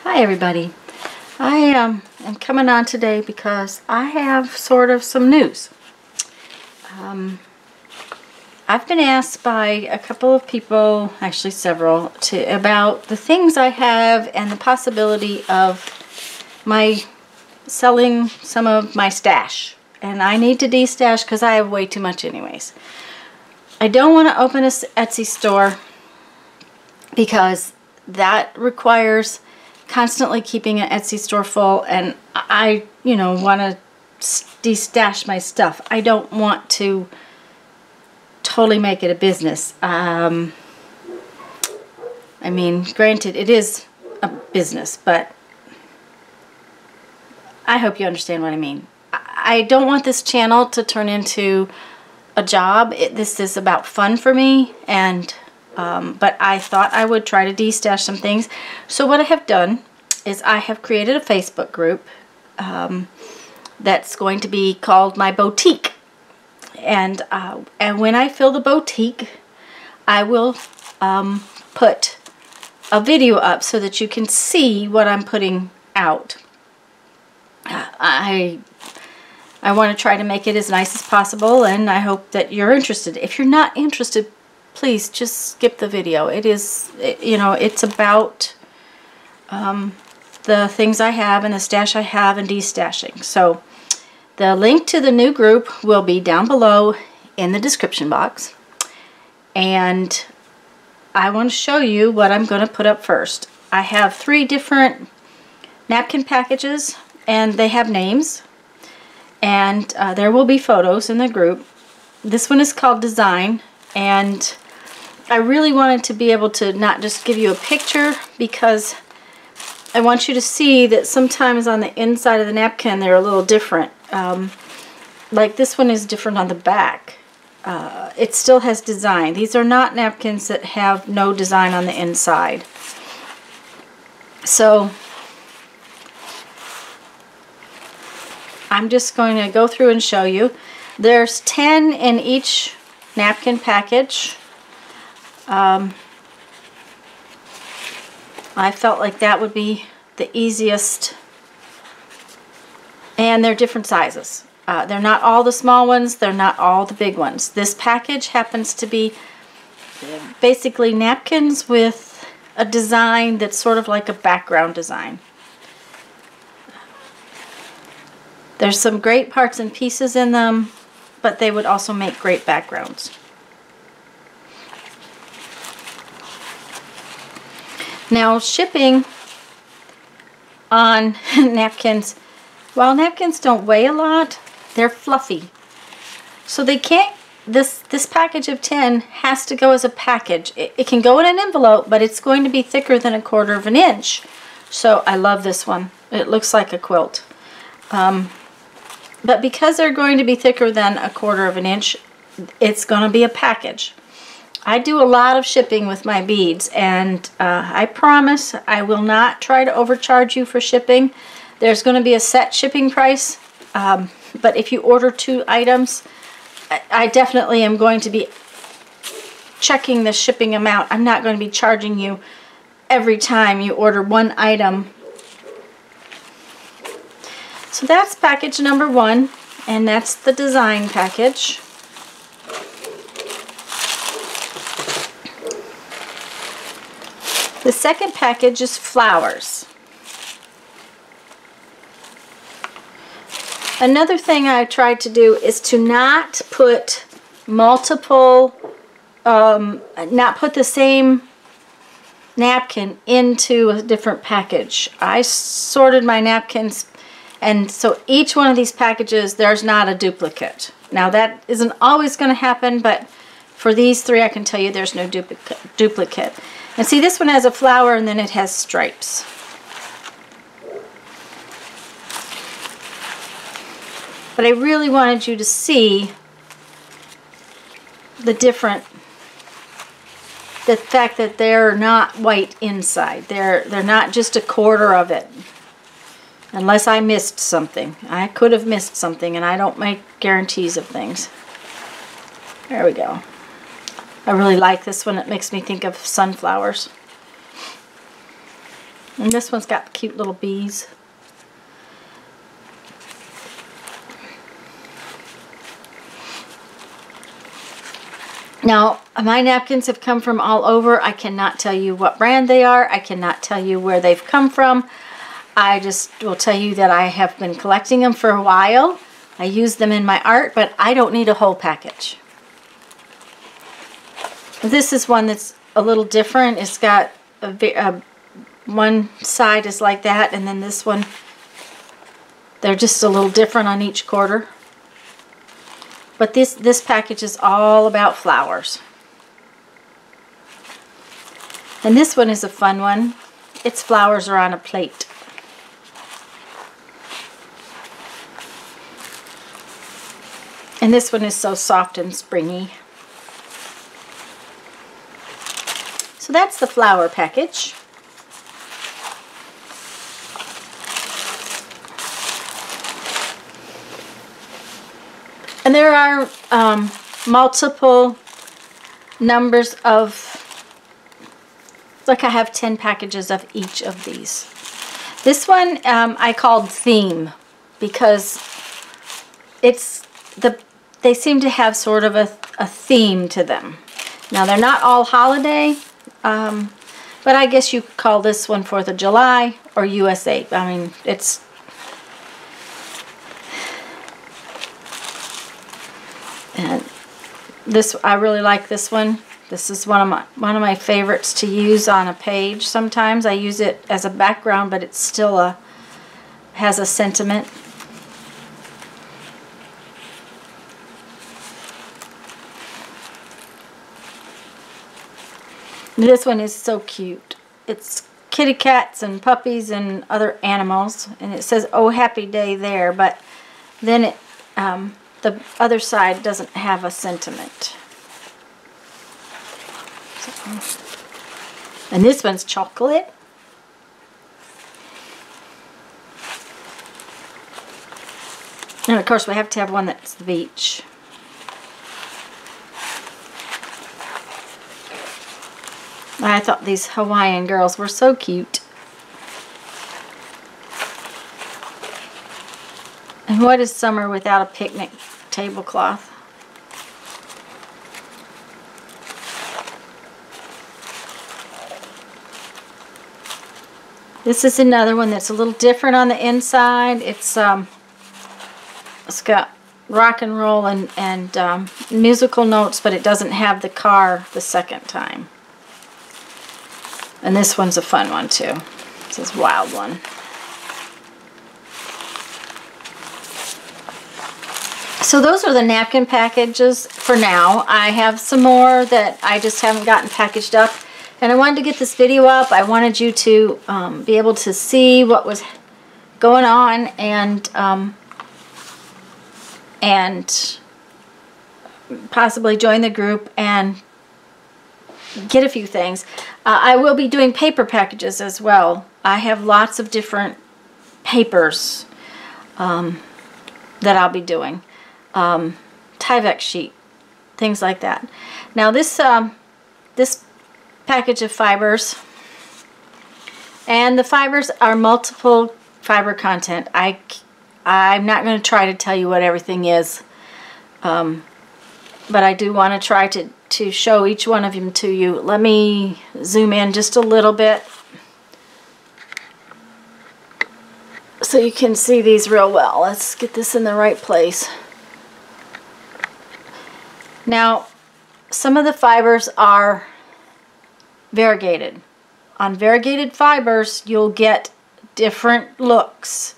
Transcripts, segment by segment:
Hi everybody. I am coming on today because I have sort of some news. I've been asked by a couple of people, actually several, about the things I have and the possibility of my selling some of my stash. And I need to de-stash because I have way too much anyways. I don't want to open an Etsy store because that requires constantly keeping an Etsy store full, and I, want to de-stash my stuff. I don't want to totally make it a business. I mean, granted, it is a business, but I hope you understand what I mean. I don't want this channel to turn into a job. This is about fun for me, and but I thought I would try to de-stash some things. So what I have done is I have created a Facebook group that's going to be called my boutique. And when I fill the boutique, I will put a video up so that you can see what I'm putting out. I want to try to make it as nice as possible, and I hope that you're interested. If you're not interested, please just skip the video. It's about the things I have and the stash I have and de-stashing. So the link to the new group will be down below in the description box. And I want to show you what I'm going to put up first. I have 3 different napkin packages, and they have names. And there will be photos in the group. This one is called Design, and I really wanted to be able to not just give you a picture, because I want you to see that sometimes on the inside of the napkin they're a little different. Like this one is different on the back. It still has design. These are not napkins that have no design on the inside. So I'm just going to go through and show you. There's 10 in each napkin package. I felt like that would be the easiest, and they're different sizes. They're not all the small ones, they're not all the big ones. This package happens to be basically napkins with a design that's sort of like a background design. There's some great parts and pieces in them, but they would also make great backgrounds. Now, shipping on napkins, while napkins don't weigh a lot, they're fluffy. So they can't, this package of 10 has to go as a package. It can go in an envelope, but it's going to be thicker than 1/4 of an inch. So I love this one. It looks like a quilt. But because they're going to be thicker than 1/4 of an inch, it's going to be a package. I do a lot of shipping with my beads, and I promise I will not try to overcharge you for shipping. There's going to be a set shipping price, but if you order 2 items, I definitely am going to be checking the shipping amount. I'm not going to be charging you every time you order 1 item. So that's package number 1, and that's the design package. The second package is flowers. Another thing I tried to do is to not put multiple, not put the same napkin into a different package. I sorted my napkins, and so each one of these packages, there's not a duplicate. Now that isn't always going to happen, but for these 3 I can tell you there's no duplicate. And see, this one has a flower and then it has stripes. But I really wanted you to see the fact that they're not white inside. They're not just 1/4 of it. Unless I missed something. I could have missed something, and I don't make guarantees of things. There we go. I really like this one. It makes me think of sunflowers. And this one's got cute little bees. Now, my napkins have come from all over. I cannot tell you what brand they are. I cannot tell you where they've come from. I just will tell you that I have been collecting them for a while. I use them in my art, but I don't need a whole package. This is one that's a little different. It's got one side is like that, and then this one, they're just a little different on each quarter. But this package is all about flowers. And this one is a fun one. Its flowers are on a plate. And this one is so soft and springy. So that's the flower package. And there are multiple numbers of, like I have 10 packages of each of these. This one I called Theme because they seem to have sort of a theme to them. Now they're not all holiday, but I guess you could call this one 4th of July or USA. I mean, it's and this, I really like this one. This is one of my favorites to use on a page. Sometimes I use it as a background, but it's still has a sentiment. This one is so cute. It's kitty cats and puppies and other animals, and it says "Oh Happy Day" there, but then it the other side doesn't have a sentiment. And this one's chocolate. And of course we have to have one that's the beach. I thought these Hawaiian girls were so cute. And what is summer without a picnic tablecloth? This is another one that's a little different on the inside. It's got rock and roll and musical notes, but it doesn't have the car the second time. And this one's a fun one too. This is a wild one. So those are the napkin packages for now. I have some more that I just haven't gotten packaged up. And I wanted to get this video up. I wanted you to be able to see what was going on and possibly join the group and get a few things. I will be doing paper packages as well. I have lots of different papers that I'll be doing. Tyvek sheet, things like that. Now this this package of fibers, and the fibers are multiple fiber content. I'm not going to try to tell you what everything is, but I do want to try to show each one of them to you. Let me zoom in just a little bit so you can see these real well. Let's get this in the right place. Now, some of the fibers are variegated. On variegated fibers, you'll get different looks.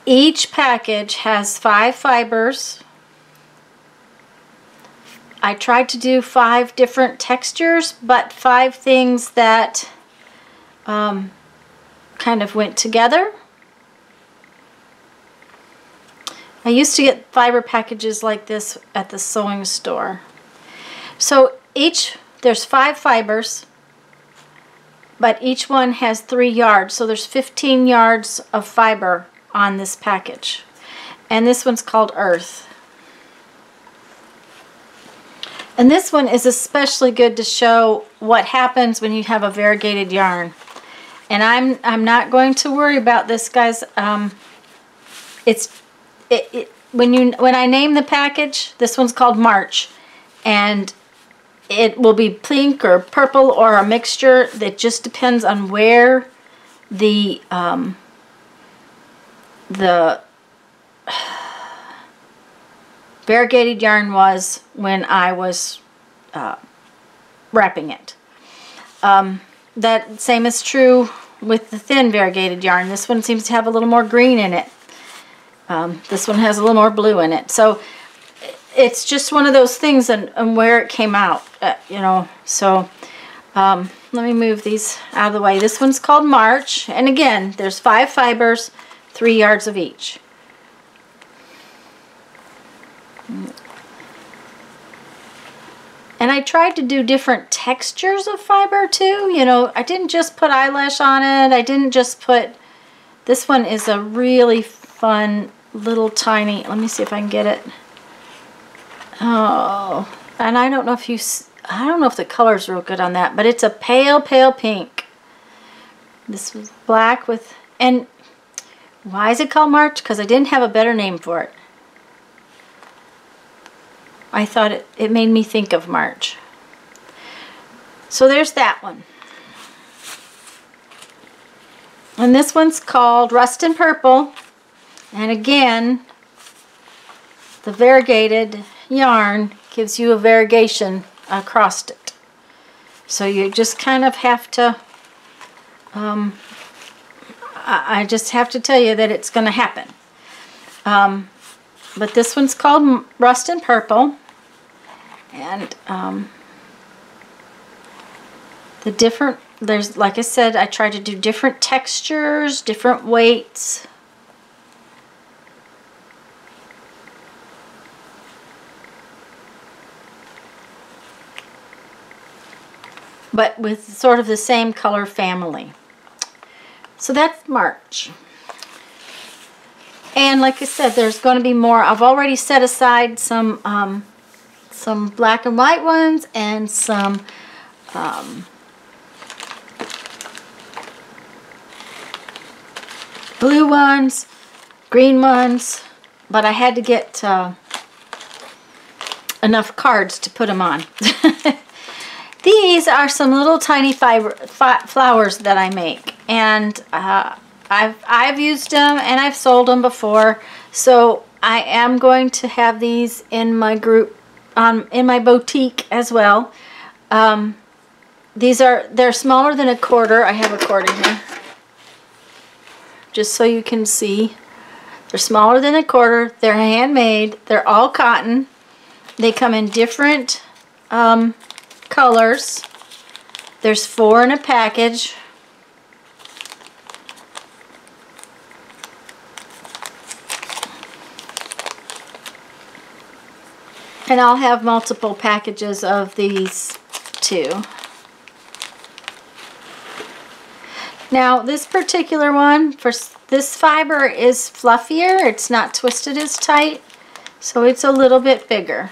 Each package has 5 fibers. I tried to do 5 different textures, but 5 things that kind of went together. I used to get fiber packages like this at the sewing store. So there's 5 fibers, but each one has 3 yards. So there's 15 yards of fiber on this package. And this one's called Earth. And this one is especially good to show what happens when you have a variegated yarn. And I'm not going to worry about this, guys. When I name the package, this one's called March, and it will be pink or purple or a mixture. That just depends on where the variegated yarn was when I was wrapping it. That same is true with the thin variegated yarn. This one seems to have a little more green in it. This one has a little more blue in it. So it's just one of those things and where it came out, you know. So let me move these out of the way. This one's called March. And again, there's 5 fibers, 3 yards of each. And I tried to do different textures of fiber too. You know, I didn't just put eyelash on it. I didn't just put... This one is a really fun little tiny... Let me see if I can get it. Oh, and I don't know if you... I don't know if the color's real good on that, but it's a pale, pale pink. This was black with... And why is it called March? Because I didn't have a better name for it. I thought it made me think of March. So there's that one. And this one's called Rust and Purple. And again, the variegated yarn gives you a variegation across it. So you just kind of have to, I just have to tell you that it's going to happen. But this one's called Rust and Purple. And the different, there's, like I said, I try to do different textures, different weights. But with sort of the same color family. So that's March. And like I said, there's going to be more. I've already set aside some black and white ones and some blue ones, green ones, but I had to get enough cards to put them on. These are some little tiny flowers that I make, and I've used them and I've sold them before, so I am going to have these in my group, in my boutique as well. They're smaller than a quarter. I have a quarter here, just so you can see. They're smaller than a quarter. They're handmade. They're all cotton. They come in different colors. There's 4 in a package. And I'll have multiple packages of these too. Now this particular one, for this fiber is fluffier. It's not twisted as tight, so it's a little bit bigger.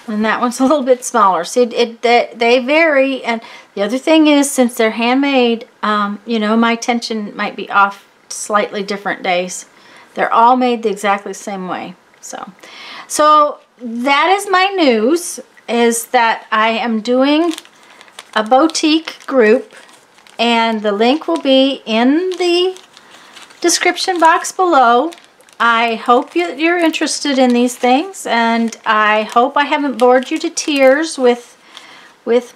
And that one's a little bit smaller. See, they vary. And the other thing is, since they're handmade, you know, my tension might be off slightly different days. They're all made the exactly same way. So that is my news, is that I am doing a boutique group, and the link will be in the description box below. I hope you're interested in these things, and I hope I haven't bored you to tears with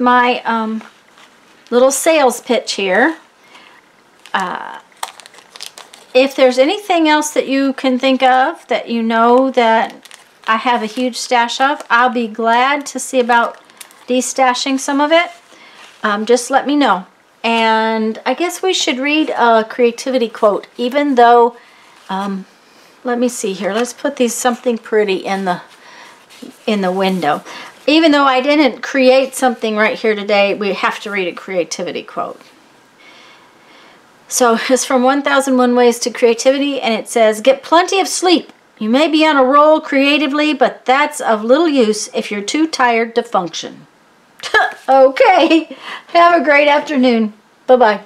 my little sales pitch here. If there's anything else that you can think of that you know that I have a huge stash of, I'll be glad to see about destashing some of it. Just let me know. And I guess we should read a creativity quote, even though, let me see here. Let's put these something pretty in the window. Even though I didn't create something right here today, we have to read a creativity quote. So it's from 1001 Ways to Creativity, and it says, "Get plenty of sleep You may be on a roll creatively, but that's of little use if you're too tired to function. Okay, have a great afternoon. Bye-bye.